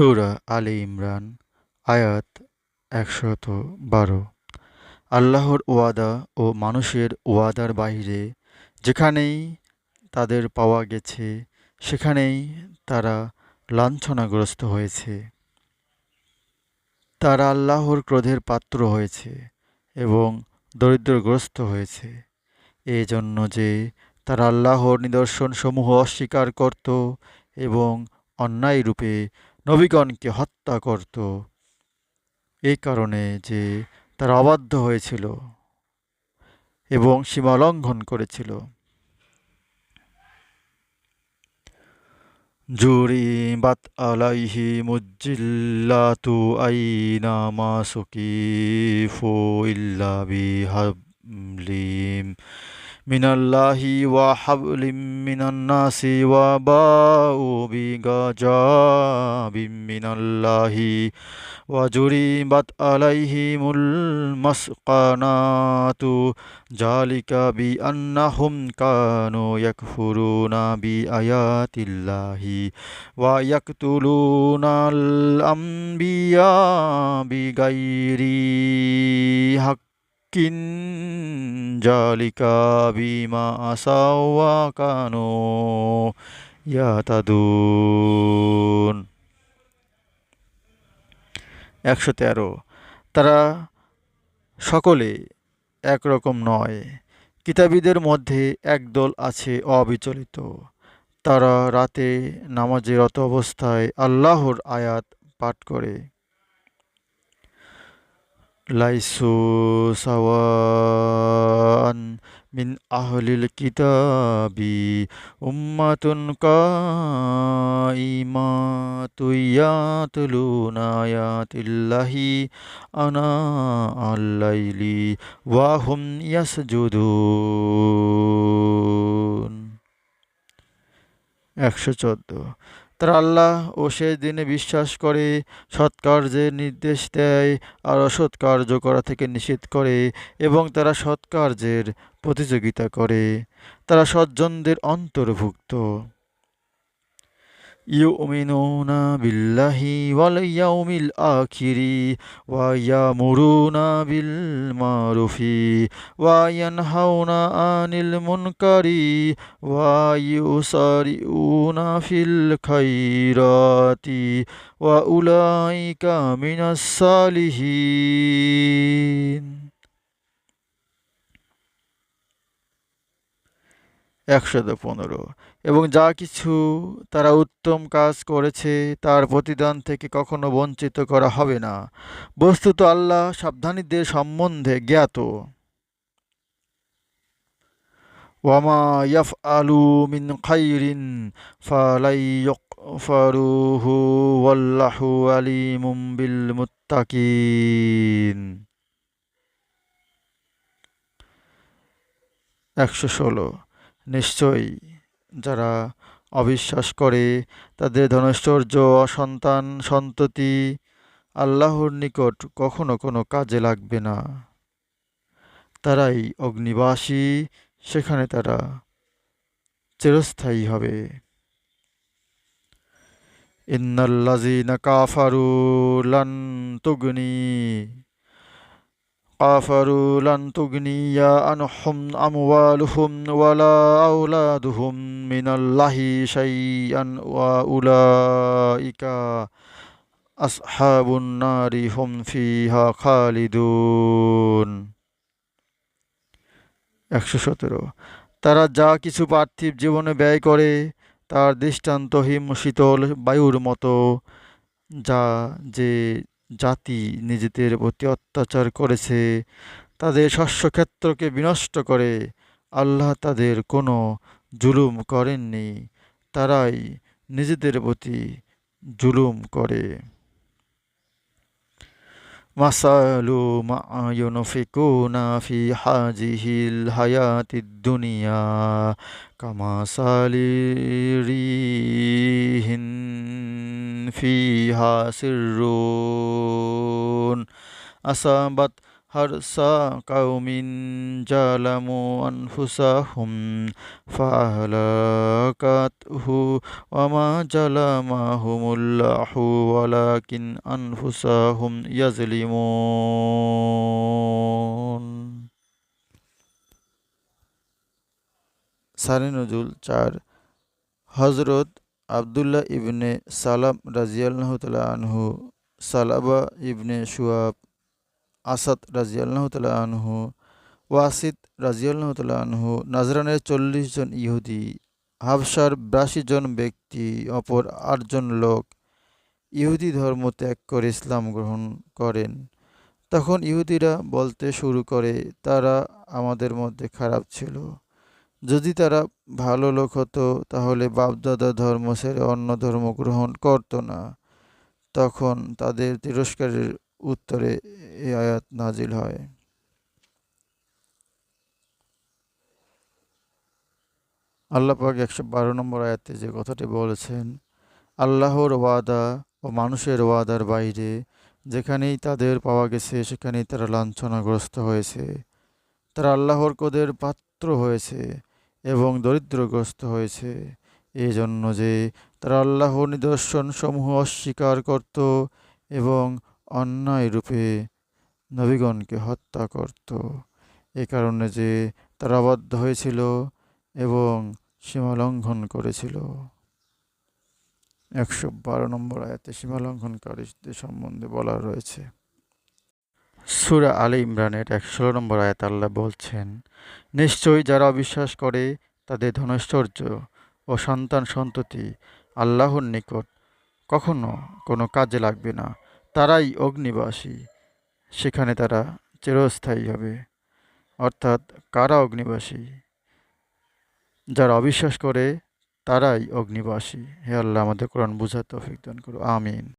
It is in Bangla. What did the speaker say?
সূরা আলে ইমরান আয়াত ১১২। আল্লাহর ওয়াদা ও মানুষের ওয়াদার বাইরে যেখানেই তাদের পাওয়া গেছে সেখানেই তারা লাঞ্ছনাগ্রস্ত হয়েছে। তারা আল্লাহর ক্রোধের পাত্র হয়েছে এবং দরিদ্রগ্রস্ত হয়েছে, এজন্য যে তারা আল্লাহর নিদর্শনসমূহ অস্বীকার করত এবং অন্যায়রূপে নবীগণকে হত্যা করত, এই কারণে যে তারা অবাধ্য হয়েছিল এবং সীমালঙ্ঘন করেছিল। জুরিবাত আলাইহিমুজ্জিল্লাতু আইনামা সুকিফু ইল্লা বিহাবলিম মিনাল্লাহি ওয়া হাবলিম মিনান নাসি ওয়া বাউ বিগাজাবিম মিনাল্লাহি ওয়া জুরিবাত আলাইহিমুল মাসকানাতু জালিকা বিআন্নাহুম কানু ইয়াকফুরুনা বিআয়াতিল্লাহি ওয়া ইয়াকতুলুনাল আমবিয়া বিগাইরি হাক্কিন জালিকা বিমা আসাও ওয়া কানু ইয়াতাদুন। ১১৩। তারা সকলে একরকম নয়। কিতাবীদের মধ্যে একদল আছে অবিচলিত। তারা রাতে নামাজে রত অবস্থায় আল্লাহর আয়াত পাঠ করে। লাইসু সাওয়ান মিন আহলিল কিতাবি উম্মাতুন কাইমাতু ইয়াতলুনা আয়াতিল্লাহি আনা আল-লাইলি ওয়া হুম ইয়াসজুদুন। ১১৪। তারা আল্লাহ ও শেষ দিনে বিশ্বাস করে, সৎ কার্যের নির্দেশ দেয় আর অসৎ কার্য করা থেকে নিষেধ করে এবং তারা সৎ কার্যের প্রতিযোগিতা করে। তারা সজ্জনদের অন্তর্ভুক্ত। ইউমিনুনা বিল্লাহি ওয়াল ইয়াউমিল আখিরি ওয়া ইয়ামুরুনা বিল মারুফি ওয়া ইয়ানহাউনা আনিল মুনকারি ওয়া ইউসারিউনা ফিল খাইরাতি ওয়া উলাইকা মিনাস সালিহিন। ১১৫। এবং যা কিছু তারা উত্তম কাজ করেছে তার প্রতিদান থেকে কখনো বঞ্চিত করা হবে না। বস্তুত আল্লাহ সাবধানীদের সম্বন্ধে জ্ঞাত। ওয়ামা ইয়াফআলু মিন খাইরিন ফালাই ইউগফারুহু ওয়াল্লাহু আলিমুম বিল মুত্তাকিন। ১১৬। নিশ্চয়ই যারা অবিশ্বাস করে তাদের ধনৈশ্বর্য সন্তান সন্ততি আল্লাহর নিকট কখনো কোনো কাজে লাগবে না। তারাই অগ্নিবাসী, সেখানে তারা চিরস্থায়ী হবে। ইন্নাল্লাযীনা কাফারু লান তুগনি আনহুম আমওয়ালুহুম ওয়ালা আওলাদুহুম মিনাল্লাহি শাইআন ওয়া উলাইকা আসহাবুন নারি হুম ফিহা খালিদুন। ১১৭। তারা যা কিছু পার্থিব জীবনে ব্যয় করে তার দৃষ্টান্ত হিম শীতল বায়ুর মতো। যা যে জাতি নিজেদের প্রতি অত্যাচার করেছে তাদের শস্যক্ষেত্রকে বিনষ্ট করে, আল্লাহ তাদের কোনো জুলুম করেননি, তারাই নিজেদের প্রতি জুলুম করে। মাসালু মা ইউনফিকুনা ফি হাজিহিল হায়াতিদ দুনিয়া কামাসালি রিহিন ফিহা সিররুন আসাবাত হারসা কাউমিন জালামু আনফুসাহুম ফাহলাকাতহু ওয়ামা জালামাহুমুল্লাহু ওয়ালাকিন আনফুসাহুম ইয়াজলিমুন। সানে নজুল ৪। হযরত আব্দুল্লাহ ইবনে সালাম রাদিয়াল্লাহু তাআলা আনহু, সালাবা ইবনে শুয়াব, আসাদ রাদিয়াল্লাহু তাআলা আনহু, ওয়াসিদ রাদিয়াল্লাহু তাআলা আনহু, নাজরানের ৪০ জন ইহুদি, হাবশার ৮২ জন ব্যক্তি, অপর ৮ জন লোক ইহুদি ধর্ম ত্যাগ করে ইসলাম গ্রহণ করেন। তখন ইহুদিরা বলতে শুরু করে, তারা আমাদের মধ্যে খারাপ ছিল। যদি তারা ভালো লোক হতো তাহলে বাপ-দাদার ধর্ম ছেড়ে অন্য ধর্ম গ্রহণ করত না। তখন তাদের তিরস্কারের উত্তরে এই আয়াত নাজিল হয়। আল্লাহ পাক ১১২ নম্বর আয়াতে যে কথাটি বলেছেন, আল্লাহর ওয়াদা ও মানুষের ওয়াদার বাইরে যেখানেই তাদের পাওয়া গেছে সেখানেই তারা লাঞ্ছনাগ্রস্ত হয়েছে। তারা আল্লাহর ক্রোধের পাত্র হয়েছে এবং দরিদ্রগ্রস্ত হয়েছে, এই জন্য যে তারা আল্লাহর নিদর্শন সমূহ অস্বীকার করত এবং অন্যায় রূপে নবীগণকে হত্যা করত। এ কারণে যে তারা বাধ্য হয়েছিল এবং সীমালঙ্ঘন করেছিল। ১১২ নম্বর আয়াতে সীমালঙ্ঘনকারীদের সম্বন্ধে বলা রয়েছে। সূরা আলে ইমরানের ১১৬ নম্বর আয়াতে আল্লাহ বলছেন, নিশ্চয়ই যারা অবিশ্বাস করে তাদের ধনৈশ্বর্য ও সন্তান সন্ততি আল্লাহর নিকট কখনো কোনো কাজে লাগবে না। তারাই অগ্নিবাসী, সেখানে তারা চিরস্থায়ী হবে। অর্থাৎ কারা অগ্নিবাসী? যারা অবিশ্বাস করে তারাই অগ্নিবাসী। হে আল্লাহ, আমাদের কোরআন বুঝার তৌফিক দান করো। আমিন।